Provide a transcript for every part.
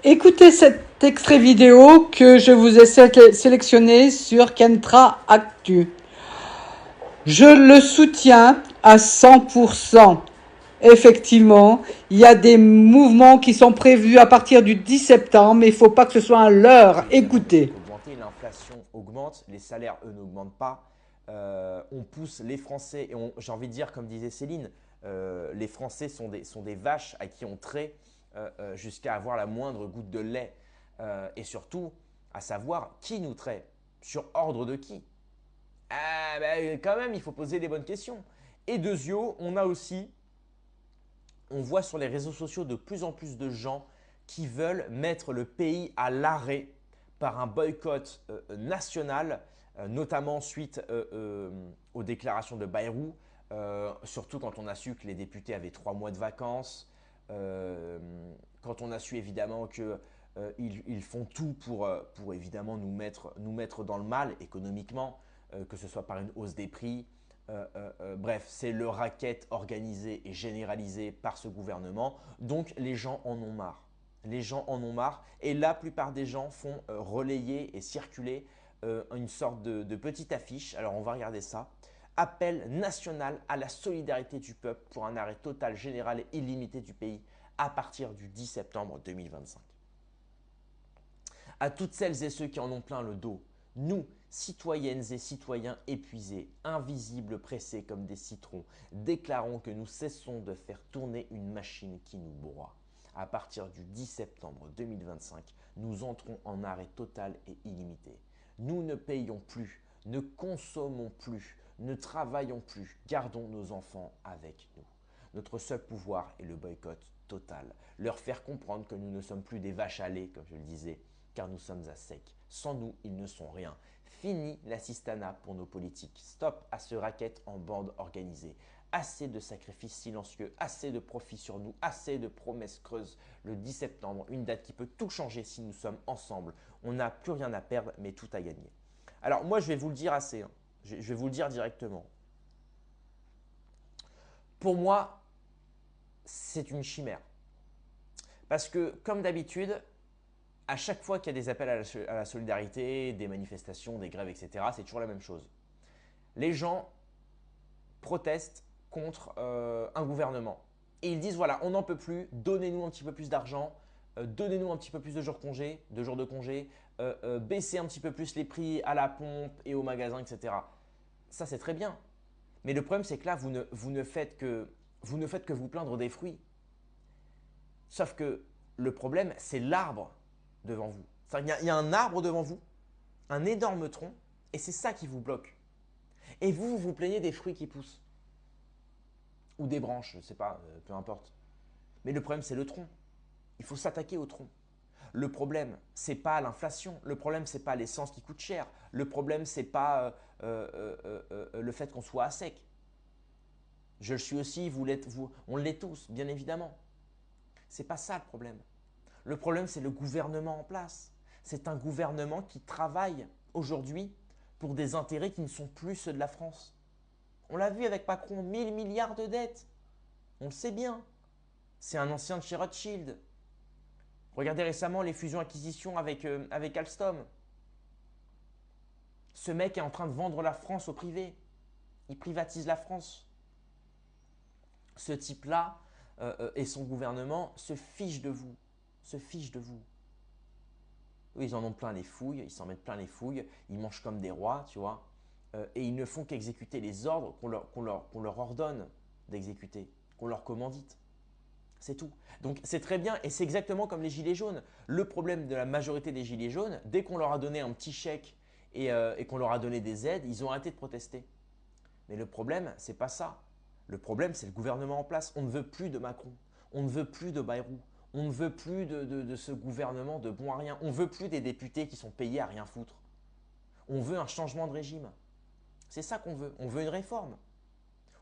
Écoutez cet extrait vidéo que je vous ai sélectionné sur Kentra Actu. Je le soutiens à 100%. Effectivement, il y a des mouvements qui sont prévus à partir du 10 septembre, mais il ne faut pas que ce soit un leurre. Évidemment, tout Écoutez. augmenter, l'inflation augmente, les salaires, eux, n'augmentent pas. On pousse les Français, et j'ai envie de dire, comme disait Céline, les Français sont des vaches à qui on trait jusqu'à avoir la moindre goutte de lait. Et surtout, à savoir qui nous trait, sur ordre de qui. Ah, ben, quand même, il faut poser les bonnes questions. Et deuxièmement, on voit sur les réseaux sociaux de plus en plus de gens qui veulent mettre le pays à l'arrêt par un boycott national, notamment suite aux déclarations de Bayrou, surtout quand on a su que les députés avaient 3 mois de vacances, quand on a su évidemment qu'ils font tout pour évidemment nous mettre dans le mal économiquement, que ce soit par une hausse des prix. Bref, c'est le racket organisé et généralisé par ce gouvernement. Donc les gens en ont marre. Les gens en ont marre et la plupart des gens font relayer et circuler une sorte de petite affiche. Alors on va regarder ça. Appel national à la solidarité du peuple pour un arrêt total, général et illimité du pays à partir du 10 septembre 2025. À toutes celles et ceux qui en ont plein le dos, nous, citoyennes et citoyens épuisés, invisibles, pressés comme des citrons, déclarons que nous cessons de faire tourner une machine qui nous broie. À partir du 10 septembre 2025, nous entrons en arrêt total et illimité. Nous ne payons plus, ne consommons plus, ne travaillons plus, gardons nos enfants avec nous. Notre seul pouvoir est le boycott total. Leur faire comprendre que nous ne sommes plus des vaches à lait, comme je le disais, car nous sommes à sec. Sans nous, ils ne sont rien. Fini l'assistanat pour nos politiques. Stop à ce racket en bande organisée. Assez de sacrifices silencieux, assez de profits sur nous, assez de promesses creuses. Le 10 septembre, une date qui peut tout changer si nous sommes ensemble. On n'a plus rien à perdre, mais tout à gagner. Alors moi, je vais vous le dire assez. Je vais vous le dire directement. Pour moi, c'est une chimère. Parce que, comme d'habitude, à chaque fois qu'il y a des appels à la solidarité, des manifestations, des grèves, etc., c'est toujours la même chose. Les gens protestent contre un gouvernement. Et ils disent, voilà, on n'en peut plus, donnez-nous un petit peu plus d'argent, donnez-nous un petit peu plus de jours de congé, baissez un petit peu plus les prix à la pompe et au magasin, etc. Ça, c'est très bien. Mais le problème, c'est que là, vous ne faites que vous plaindre des fruits. Sauf que le problème, c'est l'arbre devant vous. Il y a un arbre devant vous, un énorme tronc, et c'est ça qui vous bloque. Et vous vous plaignez des fruits qui poussent. Ou des branches, je ne sais pas, peu importe. Mais le problème, c'est le tronc. Il faut s'attaquer au tronc. Le problème, c'est pas l'inflation. Le problème, c'est pas l'essence qui coûte cher. Le problème, c'est pas le fait qu'on soit à sec. Je le suis aussi, on l'est tous, bien évidemment. C'est pas ça le problème. Le problème, c'est le gouvernement en place. C'est un gouvernement qui travaille aujourd'hui pour des intérêts qui ne sont plus ceux de la France. On l'a vu avec Macron, 1000 milliards de dettes. On le sait bien. C'est un ancien de chez Rothschild. Regardez récemment les fusions-acquisitions avec Alstom. Ce mec est en train de vendre la France au privé. Il privatise la France. Ce type-là et son gouvernement se fichent de vous. Se fichent de vous. Eux, ils en ont plein les fouilles, ils s'en mettent plein les fouilles, ils mangent comme des rois, tu vois. Et ils ne font qu'exécuter les ordres qu'on leur ordonne d'exécuter, qu'on leur commandite. C'est tout. Donc c'est très bien et c'est exactement comme les gilets jaunes. Le problème de la majorité des gilets jaunes, dès qu'on leur a donné un petit chèque et qu'on leur a donné des aides, ils ont arrêté de protester. Mais le problème, c'est pas ça. Le problème, c'est le gouvernement en place. On ne veut plus de Macron. On ne veut plus de Bayrou. On ne veut plus de ce gouvernement de bon à rien. On ne veut plus des députés qui sont payés à rien foutre. On veut un changement de régime. C'est ça qu'on veut. On veut une réforme.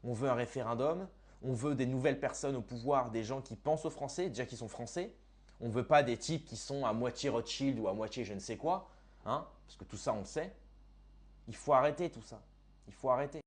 On veut un référendum. On veut des nouvelles personnes au pouvoir, des gens qui pensent aux Français, déjà qui sont français. On ne veut pas des types qui sont à moitié Rothschild ou à moitié je ne sais quoi. Hein, parce que tout ça, on le sait. Il faut arrêter tout ça. Il faut arrêter.